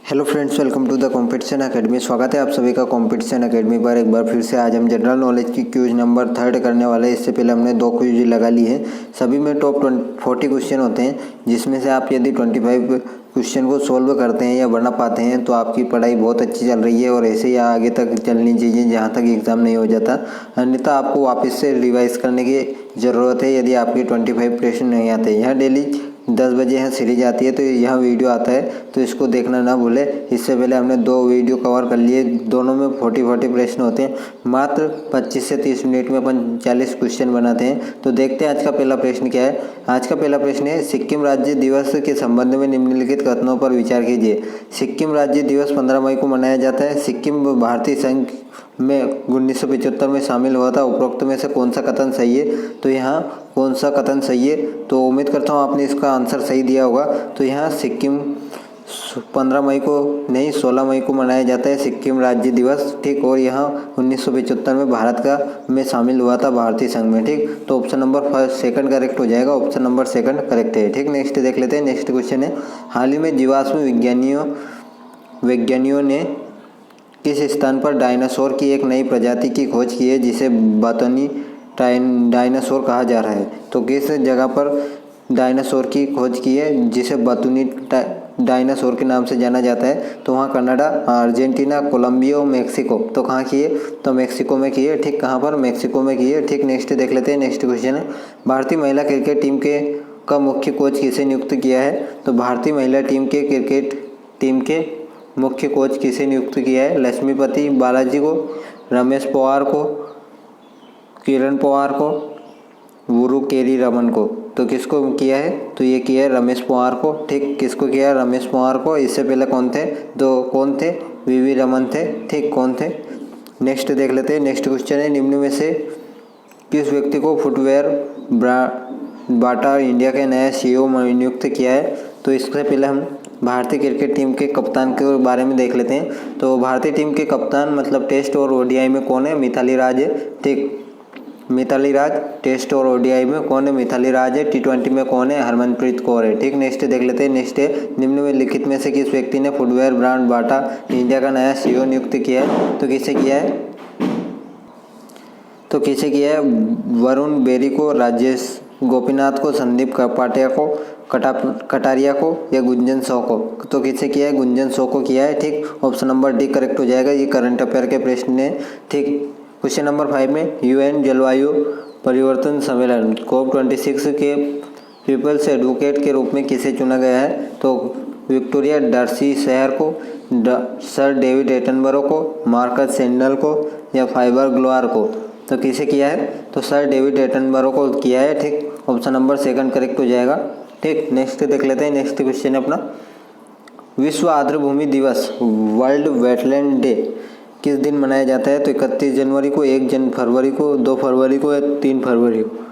Hello friends, welcome to the competition academy. स्वागत है आप सभी का कंपटीशन एकेडमी पर एक बार फिर से। आज हम जनरल नॉलेज की क्यूज नंबर 3 करने वाले हैं। इससे पहले हमने 2 क्यूज लगा ली है। सभी में टॉप 40 क्वेश्चन होते हैं, जिसमें से आप यदि 25 क्वेश्चन को सोल्व करते हैं या बना पाते हैं तो आपकी पढ़ाई बहुत अच्छी चल रही है और ऐसे ही आगे तक चलनी चाहिए जहाँ तक एग्ज़ाम नहीं हो जाता। अन्यथा आपको वापस से रिवाइज करने की ज़रूरत है यदि आपके 25 प्रश्न नहीं आते। यहाँ डेली 10 बजे यहाँ सीरीज आती है, तो यहाँ वीडियो आता है, तो इसको देखना ना भूले। इससे पहले हमने 2 वीडियो कवर कर लिए, दोनों में 40 प्रश्न होते हैं। मात्र 25 से 30 मिनट में अपन 40 क्वेश्चन बनाते हैं। तो देखते हैं आज का पहला प्रश्न क्या है। आज का पहला प्रश्न है, सिक्किम राज्य दिवस के संबंध में निम्नलिखित कथनों पर विचार कीजिए। सिक्किम राज्य दिवस 15 मई को मनाया जाता है। सिक्किम भारतीय संघ में 1975 में शामिल हुआ था। उपरोक्त में से कौन सा कथन सही है? तो यहाँ कौन सा कथन सही है? तो उम्मीद करता हूँ आपने इसका आंसर सही दिया होगा। तो यहाँ सिक्किम 15 मई को नहीं 16 मई को मनाया जाता है सिक्किम राज्य दिवस, ठीक। और यहाँ 1975 में भारत का में शामिल हुआ था भारतीय संघ में, ठीक। तो ऑप्शन नंबर सेकंड करेक्ट हो जाएगा। ऑप्शन नंबर सेकंड करेक्ट है, ठीक। नेक्स्ट देख लेते हैं। नेक्स्ट क्वेश्चन है, हाल ही में जीवाश्म वैज्ञानियों ने किस स्थान पर डायनासोर की एक नई प्रजाति की खोज की है जिसे बातनी डायनासोर कहा जा रहा है? तो किस जगह पर डायनासोर की खोज की है जिसे बातूनी डायनासोर के नाम से जाना जाता है? तो वहाँ कनाडा, अर्जेंटीना, कोलंबिया और मेक्सिको। तो कहाँ की है? तो मेक्सिको में की है, ठीक। कहाँ पर? मेक्सिको में की है, ठीक। नेक्स्ट देख लेते हैं। नेक्स्ट क्वेश्चन है, भारतीय महिला क्रिकेट टीम का मुख्य कोच किसे नियुक्त किया है? तो भारतीय महिला क्रिकेट टीम के मुख्य कोच किसे नियुक्त किया है? लक्ष्मीपति बालाजी को, रमेश पवार को, किरण पवार को, वुरु केरी रमन को। तो किसको किया है? तो ये किया है रमेश पवार को, ठीक। किसको किया है? रमेश पवार को। इससे पहले कौन थे? तो कौन थे? वीवी रमन थे, ठीक। कौन थे? नेक्स्ट देख लेते हैं। नेक्स्ट क्वेश्चन है, निम्न में से किस व्यक्ति को फुटवेयर बाटा इंडिया के नया CEO नियुक्त किया है? तो इससे पहले हम भारतीय क्रिकेट टीम के कप्तान के बारे में देख लेते हैं। तो भारतीय टीम के कप्तान मतलब टेस्ट और ODI में कौन है? मिताली राज है, ठीक। मिताली राज। टेस्ट और ODI में कौन है? मिताली राज है। T20 में कौन है? हरमनप्रीत कौर है, ठीक। नेक्स्ट देख लेते हैं। नेक्स्ट है, निम्न में लिखित में से किस व्यक्ति ने फुटवेयर ब्रांड बाटा इंडिया का नया CEO नियुक्त किया है? तो किसे किया है? तो किसे किया है? वरुण बेरी को, राजेश गोपीनाथ को, संदीप कपाटिया को, कटारिया को या गुंजन शो को? तो किसे किया है? गुंजन शो को किया है, ठीक। ऑप्शन नंबर डी करेक्ट हो जाएगा। ये करंट अफेयर के प्रश्न है, ठीक। क्वेश्चन नंबर 5 में, UN जलवायु परिवर्तन सम्मेलन COP26 के पीपल्स एडवोकेट के रूप में किसे चुना गया है? तो विक्टोरिया डार्सी शहर को, सर डेविड एटनबरो को, मार्कस सैंडल को या फाइबर ग्लोअर को? तो किसे किया है? तो सर डेविड एटनबरो को किया है, ठीक। ऑप्शन नंबर सेकंड करेक्ट हो जाएगा, ठीक। नेक्स्ट देख लेते हैं। नेक्स्ट क्वेश्चन है अपना, विश्व आर्द्रभूमि दिवस वर्ल्ड वेटलैंड डे किस दिन मनाया जाता है? तो 31 जनवरी को, 1 फरवरी को, 2 फरवरी को या 3 फरवरी को?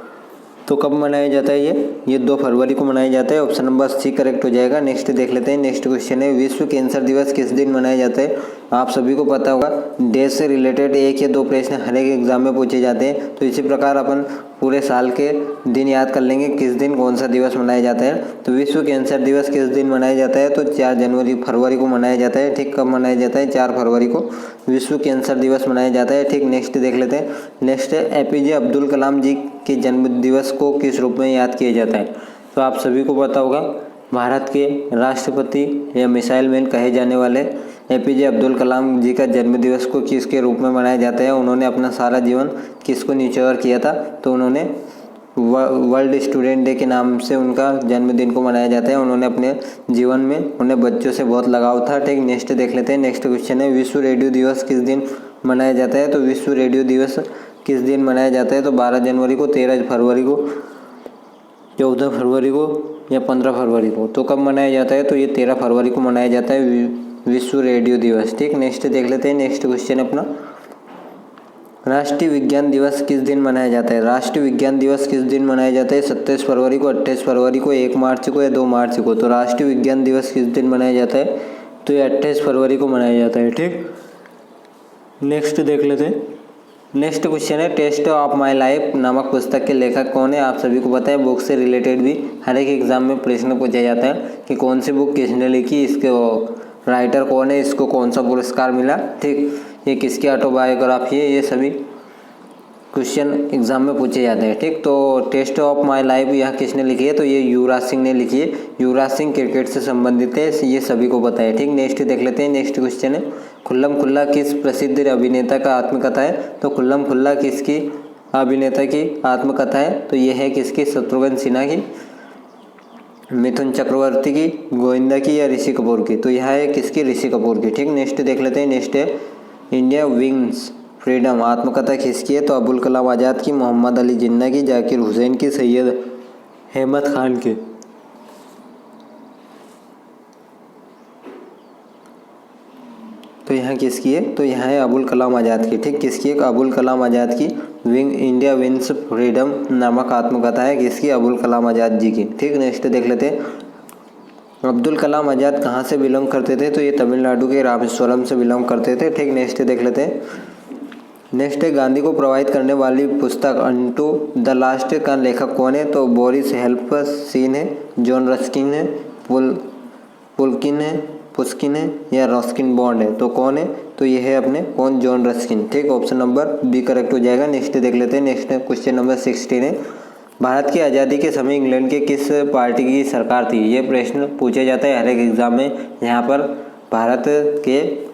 तो कब मनाया जाता है ये 2 फरवरी को मनाया जाता है। ऑप्शन नंबर सी करेक्ट हो जाएगा। नेक्स्ट देख लेते हैं। नेक्स्ट क्वेश्चन है, विश्व कैंसर दिवस किस दिन मनाया जाता है? आप सभी को पता होगा, देश से रिलेटेड 1 या 2 प्रश्न हर एक एग्जाम में पूछे जाते हैं। तो इसी प्रकार अपन पूरे साल के दिन याद कर लेंगे किस दिन कौन सा दिवस मनाया जाता है। तो विश्व कैंसर दिवस किस दिन मनाया जाता है? तो 4 फरवरी को मनाया जाता है, ठीक। कब मनाया जाता है? 4 फरवरी को विश्व कैंसर दिवस मनाया जाता है, ठीक। नेक्स्ट देख लेते हैं। नेक्स्ट है, APJ अब्दुल कलाम जी के जन्म दिवस को किस रूप में याद किया जाता है? तो आप सभी को पता होगा, भारत के राष्ट्रपति या मिसाइल मैन कहे जाने वाले APJ अब्दुल कलाम जी का जन्म दिवस को किसके रूप में मनाया जाता है? उन्होंने अपना सारा जीवन किसको न्योछावर किया था? तो उन्होंने वर्ल्ड स्टूडेंट डे के नाम से उनका जन्मदिन को मनाया जाता है। उन्होंने अपने जीवन में उन्हें बच्चों से बहुत लगाव था, ठीक। नेक्स्ट देख लेते हैं। नेक्स्ट क्वेश्चन है, विश्व रेडियो दिवस किस दिन मनाया जाता है? तो विश्व रेडियो दिवस किस दिन मनाया जाता है? तो 12 जनवरी को, 13 फरवरी को, 14 फरवरी को या 15 फरवरी को? तो कब मनाया जाता है? तो ये 13 फरवरी को मनाया जाता है विश्व रेडियो दिवस, ठीक। नेक्स्ट देख लेते हैं। नेक्स्ट क्वेश्चन अपना, राष्ट्रीय विज्ञान दिवस किस दिन मनाया जाता है? राष्ट्रीय विज्ञान दिवस किस दिन मनाया जाता है? 27 फरवरी को, 28 फरवरी को, 1 मार्च को या 2 मार्च को? तो राष्ट्रीय विज्ञान दिवस किस दिन मनाया जाता है? तो ये 28 फरवरी को मनाया जाता है, ठीक। नेक्स्ट देख लेते हैं। नेक्स्ट क्वेश्चन है, टेस्ट ऑफ माई लाइफ नामक पुस्तक के लेखक कौन है? आप सभी को पता है, बुक से रिलेटेड भी हर एक एग्जाम में प्रश्न पूछा जाता है कि कौन सी बुक किसने लिखी, इसके राइटर कौन है, इसको कौन सा पुरस्कार मिला, ठीक, ये किसकी ऑटोबायोग्राफी है, ये सभी क्वेश्चन एग्जाम में पूछे जाते हैं, ठीक। तो टेस्ट ऑफ माय लाइफ यह किसने लिखी है, तो ये युवराज सिंह ने लिखी है। युवराज सिंह क्रिकेट से संबंधित है, ये सभी को पता है, ठीक। नेक्स्ट देख लेते हैं। नेक्स्ट क्वेश्चन है, खुल्लम खुल्ला किस प्रसिद्ध अभिनेता का आत्मकथा है, तो खुल्लम खुल्ला किसकी अभिनेता की आत्मकथा है, तो ये है किसकी, शत्रुघ्न सिन्हा की, मिथुन चक्रवर्ती की, गोविंदा की या ऋषि कपूर की, तो यह है किसकी, ऋषि कपूर की, ठीक। नेक्स्ट देख लेते हैं। नेक्स्ट है इंडिया विंग्स फ्रीडम आत्मकथा किसकी है, तो अबुल कलाम आज़ाद की, मोहम्मद अली जिन्ना की, जाकिर हुसैन की, सैयद अहमद खान की। तो यहाँ किसकी है, तो यहाँ है अबुल कलाम आज़ाद की, ठीक। किसकी है, अबुल कलाम आज़ाद की विंग इंडिया विंस फ्रीडम नामक आत्मकथा है किसकी, अबुल कलाम आज़ाद जी की, ठीक। नेक्स्ट देख लेते हैं। अब्दुल कलाम आज़ाद कहाँ से बिलोंग करते थे, तो ये तमिलनाडु के रामेश्वरम से बिलोंग करते थे, ठीक। नेक्स्ट देख लेते हैं। नेक्स्ट है गांधी को प्रभावित करने वाली पुस्तक अनटू द लास्ट का लेखक कौन है, तो बोरिस हेल्पसीन है, जॉन रस्किन है, पुल्किन है, पुस्किन है या रस्किन बॉन्ड है, तो कौन है, तो ये है अपने कौन, जॉन रस्किन, ठीक। ऑप्शन नंबर बी करेक्ट हो जाएगा। नेक्स्ट देख लेते हैं। नेक्स्ट क्वेश्चन नंबर 16 है, भारत की आज़ादी के समय इंग्लैंड के किस पार्टी की सरकार थी, ये प्रश्न पूछा जाता है हर एक एग्जाम में। यहाँ पर भारत के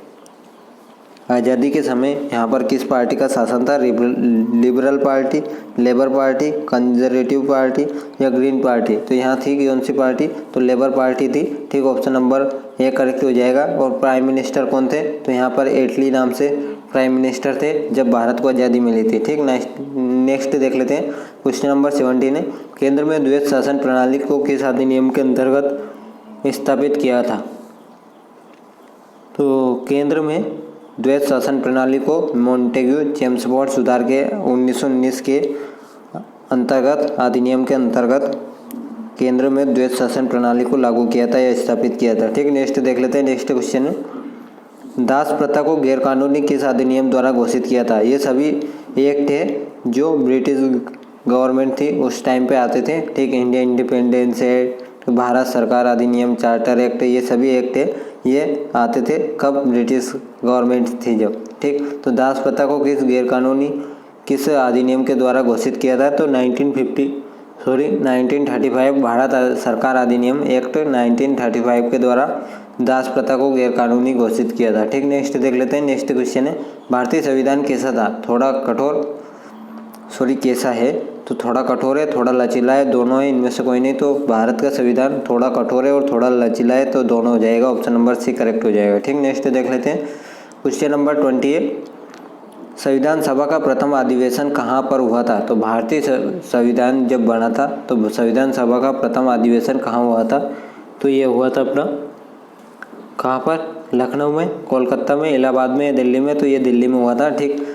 आज़ादी के समय यहाँ पर किस पार्टी का शासन था, liberal party, labour party, conservative party या ग्रीन पार्टी, तो यहाँ थी कौन सी पार्टी, तो लेबर पार्टी थी, ठीक। ऑप्शन नंबर ए करेक्ट हो जाएगा। और प्राइम मिनिस्टर कौन थे, तो यहाँ पर एटली नाम से प्राइम मिनिस्टर थे जब भारत को आज़ादी मिली थी, ठीक। नेक्स्ट देख लेते हैं। क्वेश्चन नंबर 17 है, केंद्र में द्वैध शासन प्रणाली को किस अधिनियम के अंतर्गत स्थापित किया था, तो केंद्र में द्वैध शासन प्रणाली को मॉन्टेग्यू चेम्सफोर्ड सुधार के 1919 के अंतर्गत अधिनियम के अंतर्गत केंद्र में द्वैध शासन प्रणाली को लागू किया था या स्थापित किया था, ठीक। नेक्स्ट देख लेते हैं। नेक्स्ट क्वेश्चन है, दास प्रथा को गैरकानूनी किस अधिनियम द्वारा घोषित किया था, ये सभी एक्ट है जो ब्रिटिश गवर्नमेंट थी उस टाइम पे आते थे, ठीक। इंडिया इंडिपेंडेंस एक्ट, भारत सरकार अधिनियम, चार्टर एक्ट, ये सभी एक्ट है ये आते थे कब, ब्रिटिश गवर्नमेंट थी जब, ठीक। तो दास प्रथा को किस अधिनियम के द्वारा घोषित किया था, तो 1935 भारत सरकार अधिनियम एक्ट 1935 के द्वारा दास प्रथा को गैरकानूनी घोषित किया था, ठीक। नेक्स्ट देख लेते हैं। नेक्स्ट क्वेश्चन है, भारतीय संविधान कैसा था, कैसा है, तो थोड़ा कठोर है, थोड़ा लचीला है, दोनों है, इनमें से कोई नहीं, तो भारत का संविधान थोड़ा कठोर है और थोड़ा लचीला है, तो दोनों हो जाएगा। ऑप्शन नंबर सी करेक्ट हो जाएगा, ठीक। नेक्स्ट देख लेते हैं। क्वेश्चन नंबर 20 है, संविधान सभा का प्रथम अधिवेशन कहाँ पर हुआ था, तो भारतीय संविधान जब बना था तो संविधान सभा का प्रथम अधिवेशन कहाँ हुआ था, तो ये हुआ था अपना कहाँ पर, लखनऊ में, कोलकाता में, इलाहाबाद में, दिल्ली में, तो ये दिल्ली में हुआ था, ठीक।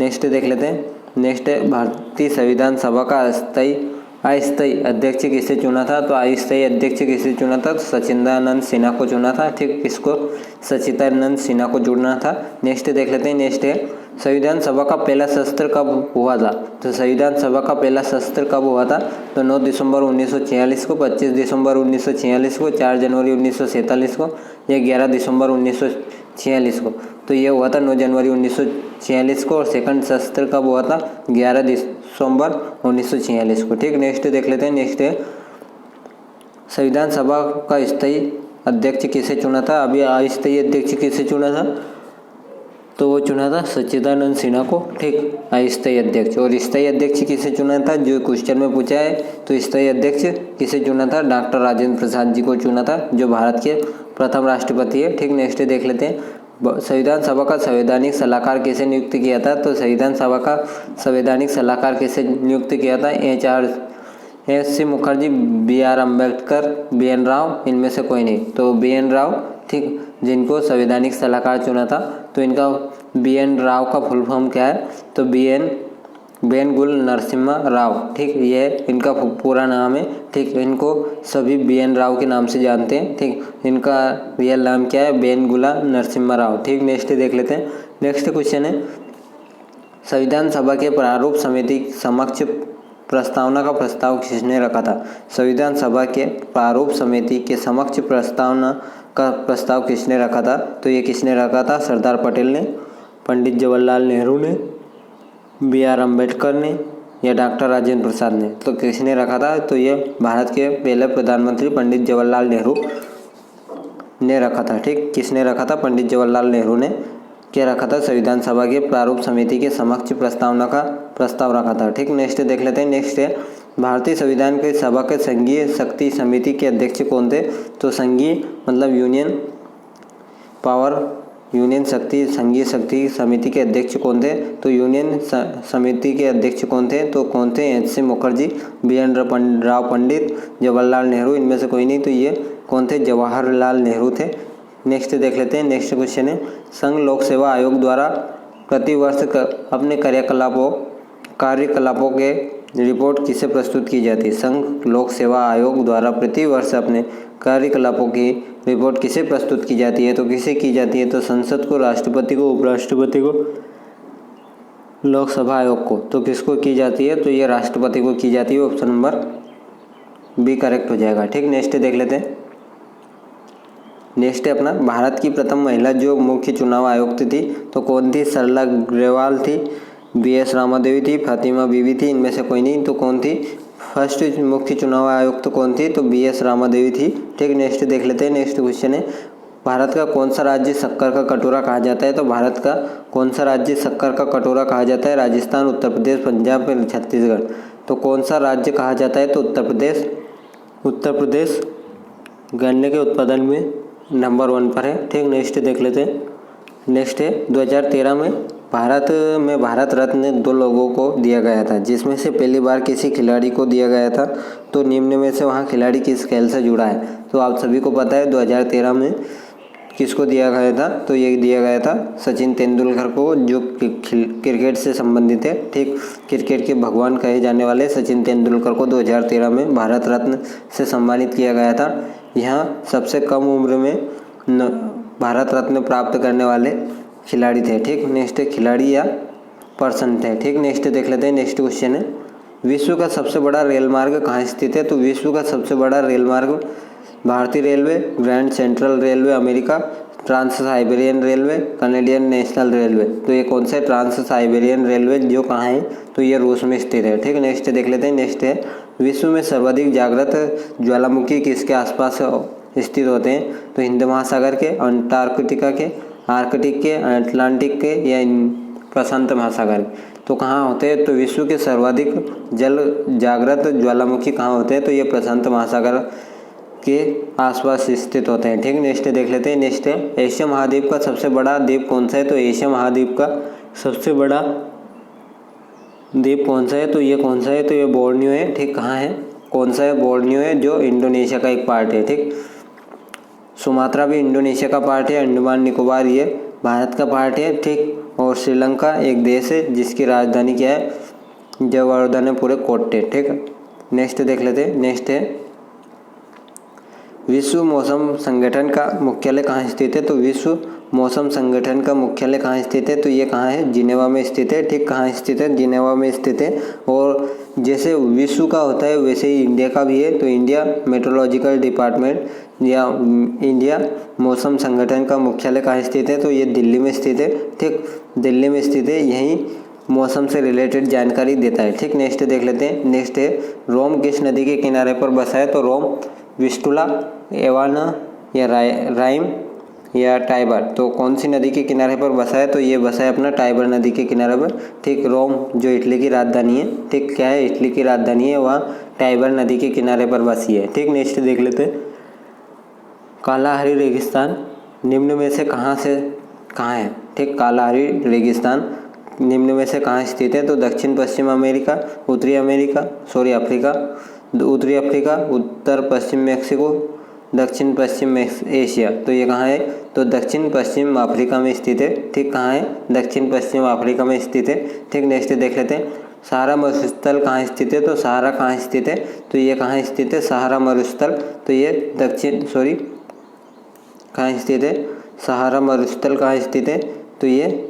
नेक्स्ट देख लेते हैं। नेक्स्ट है, भारतीय संविधान सभा का अस्थायी अध्यक्ष किसे चुना था, तो अस्थायी अध्यक्ष किसे चुना था, तो सचिदानंद सिन्हा को चुना था, ठीक। किसको, सचिदानंद सिन्हा को चुना था। नेक्स्ट देख लेते हैं। नेक्स्ट है, संविधान सभा का पहला सत्र कब हुआ था, तो संविधान सभा का पहला सत्र कब हुआ था, तो 9 दिसंबर 1946 को, 25 दिसंबर 1946 को, 4 जनवरी 1947 को या 11 दिसंबर 1946 को, तो ये हुआ था 9 जनवरी 1946 को। और सेकंड सत्र कब हुआ था, 11 दिसंबर 1946 को, ठीक। नेक्स्ट देख लेते हैं। नेक्स्ट है, संविधान सभा का स्थायी अध्यक्ष किसे चुना था, अभी अस्थायी अध्यक्ष किसे चुना था, तो वो चुना था सच्चिदानंद सिन्हा को, ठीक, अस्थायी अध्यक्ष। और स्थायी अध्यक्ष किसे चुना था, जो क्वेश्चन में पूछा है, तो स्थायी अध्यक्ष किसे चुना था, डॉक्टर राजेंद्र प्रसाद जी को चुना था, जो भारत के प्रथम राष्ट्रपति है, ठीक। नेक्स्ट देख लेते हैं। संविधान सभा का संवैधानिक सलाहकार किसे नियुक्त किया था, तो संविधान सभा का संवैधानिक सलाहकार किसे नियुक्त किया था, एच.सी. मुखर्जी, बी.आर. अम्बेडकर, बी.एन. राव, इनमें से कोई नहीं, तो बी.एन. राव, ठीक, जिनको संवैधानिक सलाहकार चुना था। तो इनका बी.एन. राव का फुल फॉर्म क्या है, तो बेनगुल नरसिम्हा राव, ठीक, ये इनका पूरा नाम है, ठीक। इनको सभी बी.एन. राव के नाम से जानते हैं, ठीक। इनका रियल नाम क्या है, बेनगुला नरसिम्हा राव, ठीक। नेक्स्ट देख लेते हैं। नेक्स्ट क्वेश्चन है, संविधान सभा के प्रारूप समिति समक्ष प्रस्तावना का प्रस्ताव किसने रखा था? संविधान सभा के प्रारूप समिति के समक्ष प्रस्तावना का प्रस्ताव किसने रखा था? तो ये किसने रखा था? सरदार पटेल ने, पंडित जवाहरलाल नेहरू ने, B.R. अम्बेडकर ने या डॉक्टर राजेंद्र प्रसाद ने? तो किसने रखा था? तो ये भारत के पहले प्रधानमंत्री पंडित जवाहरलाल नेहरू ने रखा था। ठीक, किसने रखा था? पंडित जवाहरलाल नेहरू ने क्या रखा था? संविधान सभा के प्रारूप समिति के समक्ष प्रस्तावना का प्रस्ताव रखा था। ठीक, नेक्स्ट देख लेते हैं। नेक्स्ट है भारतीय संविधान के सभा के संघीय शक्ति समिति के अध्यक्ष कौन थे? तो संघीय मतलब यूनियन पावर, यूनियन शक्ति, संघीय शक्ति समिति के अध्यक्ष कौन थे? तो यूनियन समिति के अध्यक्ष कौन थे? तो कौन थे? H.C. मुखर्जी, B.N. राव पंडित, जवाहरलाल नेहरू, इनमें से कोई नहीं। तो ये कौन थे? जवाहरलाल नेहरू थे। नेक्स्ट देख लेते हैं। नेक्स्ट क्वेश्चन है संघ लोक सेवा आयोग द्वारा प्रतिवर्ष अपने कार्यकलापों के रिपोर्ट किसे प्रस्तुत की जाती है? संघ लोक सेवा आयोग द्वारा प्रतिवर्ष अपने कार्यकलापों की रिपोर्ट किसे प्रस्तुत की जाती है? तो किसे की जाती है? तो संसद को, राष्ट्रपति को, उपराष्ट्रपति को, लोकसभा आयोग को। तो किसको की जाती है? तो ये राष्ट्रपति को की जाती है। ऑप्शन नंबर बी करेक्ट हो जाएगा। ठीक, नेक्स्ट देख लेते हैं। नेक्स्ट है अपना भारत की प्रथम महिला जो मुख्य चुनाव आयुक्त थी तो कौन थी? सरला ग्रेवाल थी, B.S. रामादेवी थी, फातिमा बीबी थी, इनमें से कोई नहीं। तो कौन थी? फर्स्ट मुख्य चुनाव आयुक्त कौन थी? तो B.S. रामादेवी थी। ठीक, नेक्स्ट देख लेते हैं। नेक्स्ट क्वेश्चन है भारत का कौन सा राज्य शक्कर का कटोरा कहा जाता है? तो भारत का कौन सा राज्य शक्कर का कटोरा कहा जाता है? राजस्थान, उत्तर प्रदेश, पंजाब या छत्तीसगढ़? तो कौन सा राज्य कहा जाता है? तो उत्तर प्रदेश। उत्तर प्रदेश गन्ने के उत्पादन में नंबर 1 पर है। ठीक, नेक्स्ट देख लेते हैं। नेक्स्ट है 2013 में भारत रत्न 2 लोगों को दिया गया था, जिसमें से पहली बार किसी खिलाड़ी को दिया गया था। तो निम्न में से वहाँ खिलाड़ी किस खेल से जुड़ा है? तो आप सभी को पता है 2013 में किसको दिया गया था? तो ये दिया गया था सचिन तेंदुलकर को, जो क्रिकेट से संबंधित है। ठीक, क्रिकेट के भगवान कहे जाने वाले सचिन तेंदुलकर को 2013 में भारत रत्न से सम्मानित किया गया था। यहाँ सबसे कम उम्र में भारत रत्न प्राप्त करने वाले खिलाड़ी थे। ठीक, नेक्स्ट खिलाड़ी या पर्सन थे। ठीक, नेक्स्ट देख लेते हैं। नेक्स्ट क्वेश्चन है विश्व का सबसे बड़ा रेल मार्ग कहाँ स्थित है? तो विश्व का सबसे बड़ा रेल मार्ग भारतीय railway, grand central railway America, trans Siberian railway, Canadian national railway. तो ये कौन सा है? ट्रांस साइबेरियन रेलवे, जो कहाँ है? तो ये रूस में स्थित है। ठीक, नेक्स्ट देख लेते हैं। नेक्स्ट है विश्व में सर्वाधिक जागृत ज्वालामुखी किसके आसपास स्थित होते हैं? तो हिंद महासागर के, अंटार्कटिका के, आर्कटिक के, अटलांटिक के या प्रशांत महासागर। तो कहाँ होते हैं? तो विश्व के सर्वाधिक जल जागृत ज्वालामुखी कहाँ होते हैं? तो ये प्रशांत महासागर के आसपास स्थित होते हैं। ठीक, नेक्स्ट देख लेते हैं। नेक्स्ट है एशिया महाद्वीप का सबसे बड़ा द्वीप कौन सा है? तो एशिया महाद्वीप का सबसे बड़ा द्वीप कौन सा है? तो ये कौन सा है? तो ये बोर्नियो है। ठीक, कहाँ है? कौन सा है? बोर्नियो है, जो इंडोनेशिया का एक पार्ट है। ठीक, सुमात्रा भी इंडोनेशिया का पार्ट है, अंडमान निकोबार ये भारत का पार्ट है। ठीक, और श्रीलंका एक देश है जिसकी राजधानी क्या है? जयवर्धनेपुरम कोट्टे। ठीक, नेक्स्ट देख लेते हैं। नेक्स्ट है विश्व मौसम संगठन का मुख्यालय कहाँ स्थित है? तो विश्व मौसम संगठन का मुख्यालय कहाँ स्थित है? तो ये कहाँ है? जिनेवा में स्थित है। ठीक, कहाँ स्थित है? जिनेवा में स्थित है। और जैसे विश्व का होता है वैसे ही इंडिया का भी है। तो इंडिया मेट्रोलॉजिकल डिपार्टमेंट या इंडिया मौसम संगठन का मुख्यालय कहाँ स्थित है? तो ये दिल्ली में स्थित है। ठीक, दिल्ली में स्थित है। यहीं मौसम से रिलेटेड जानकारी देता है। ठीक, नेक्स्ट देख लेते हैं। नेक्स्ट है रोम किस नदी के किनारे पर बसा है? तो रोम विस्टुला, एवाना या राइम या टाइबर। तो कौन सी नदी के किनारे पर बसा है? तो ये बसा है अपना टाइबर नदी के किनारे पर। ठीक, रोम जो इटली की राजधानी है। ठीक, क्या है? इटली की राजधानी है, वहाँ टाइबर नदी के किनारे पर बसी है। ठीक, नेक्स्ट देख लेते हैं। कालाहारी रेगिस्तान निम्न में से कहाँ है? ठीक, कालाहारी रेगिस्तान निम्न में से कहाँ स्थित है? तो दक्षिण पश्चिम अमेरिका, उत्तरी अफ्रीका, उत्तरी अफ्रीका, उत्तर पश्चिम मैक्सिको, दक्षिण पश्चिम एशिया। तो ये कहाँ है? तो दक्षिण पश्चिम अफ्रीका में स्थित है। ठीक, कहाँ है? दक्षिण पश्चिम अफ्रीका में स्थित है। ठीक, नेक्स्ट देख लेते हैं। सहारा मरुस्थल कहाँ स्थित है? तो सहारा कहाँ स्थित है? तो ये कहाँ स्थित है? सहारा मरुस्थल। तो ये कहाँ स्थित है? सहारा मरुस्थल कहाँ स्थित है? तो ये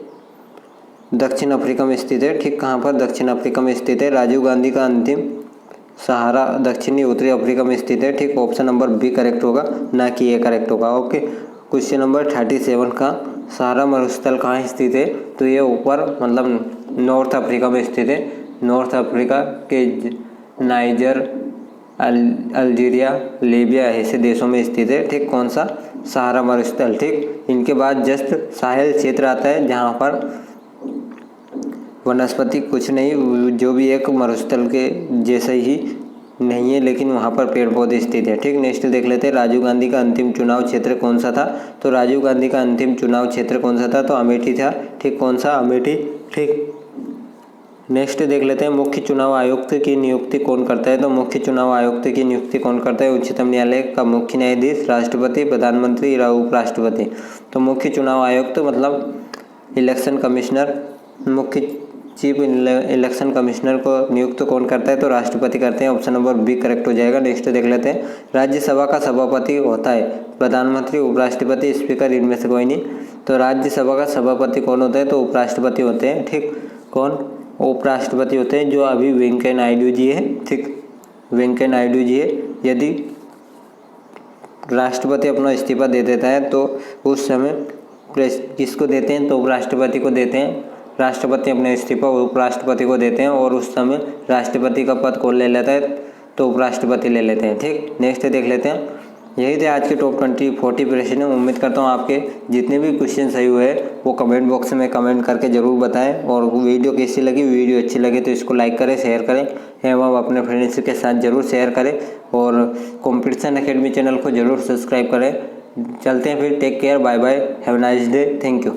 दक्षिण अफ्रीका में स्थित है। ठीक, कहाँ पर? दक्षिण अफ्रीका में स्थित है। राजीव गांधी का अंतिम सहारा दक्षिणी उत्तरी अफ्रीका में स्थित है। ठीक, ऑप्शन नंबर बी करेक्ट होगा, ना कि ए करेक्ट होगा। ओके, क्वेश्चन नंबर 37 का सहारा मरुस्थल कहाँ स्थित है? तो ये ऊपर मतलब नॉर्थ अफ्रीका में स्थित है। नॉर्थ अफ्रीका के नाइजर, अल्जीरिया, लीबिया ऐसे देशों में स्थित है। ठीक, कौन सा? सहारा मरुस्थल। ठीक, इनके बाद जस्ट साहेल क्षेत्र आता है, जहाँ पर वनस्पति कुछ नहीं, जो भी एक मरुस्थल के जैसे ही नहीं है, लेकिन वहाँ पर पेड़ पौधे स्थित है। ठीक, नेक्स्ट देख लेते हैं, राजीव गांधी का अंतिम चुनाव क्षेत्र कौन सा था? तो राजीव गांधी का अंतिम चुनाव क्षेत्र कौन सा था? तो अमेठी था। ठीक, कौन सा? अमेठी। ठीक, नेक्स्ट देख लेते हैं, मुख्य चुनाव आयुक्त की नियुक्ति कौन करता है? तो मुख्य चुनाव आयुक्त की नियुक्ति कौन करता है? उच्चतम न्यायालय का मुख्य न्यायाधीश, राष्ट्रपति, प्रधानमंत्री या उपराष्ट्रपति। तो मुख्य चुनाव आयुक्त मतलब इलेक्शन कमिश्नर, मुख्य चीफ इलेक्शन कमिश्नर को नियुक्त कौन करता है? तो राष्ट्रपति करते हैं। ऑप्शन नंबर बी करेक्ट हो जाएगा। नेक्स्ट देख लेते हैं, राज्यसभा का सभापति होता है प्रधानमंत्री, उपराष्ट्रपति, स्पीकर, इनमें से कोई नहीं। तो राज्यसभा का सभापति कौन होता है? तो उपराष्ट्रपति होते हैं। ठीक, कौन? उपराष्ट्रपति होते हैं, जो अभी वेंकैया नायडू जी है। ठीक, वेंकैया नायडू जी है। यदि राष्ट्रपति अपना इस्तीफा दे देता है तो उस समय किसको देते हैं? तो उपराष्ट्रपति को देते हैं। राष्ट्रपति अपना इस्तीफा उपराष्ट्रपति को देते हैं और उस समय राष्ट्रपति का पद कौन ले लेता है? तो उपराष्ट्रपति ले लेते हैं। ठीक, नेक्स्ट देख लेते हैं, यही थे आज के टॉप 40 प्रश्न। उम्मीद करता हूँ आपके जितने भी क्वेश्चन सही हुए वो कमेंट बॉक्स में कमेंट करके ज़रूर बताएं। और वीडियो कैसी लगी, वीडियो अच्छी लगे तो इसको लाइक करें, शेयर करें एवं अपने फ्रेंड्स के साथ ज़रूर शेयर करें और कॉम्पिटिशन एकेडमी चैनल को ज़रूर सब्सक्राइब करें। चलते हैं फिर, take care, bye bye, have a nice day, thank you.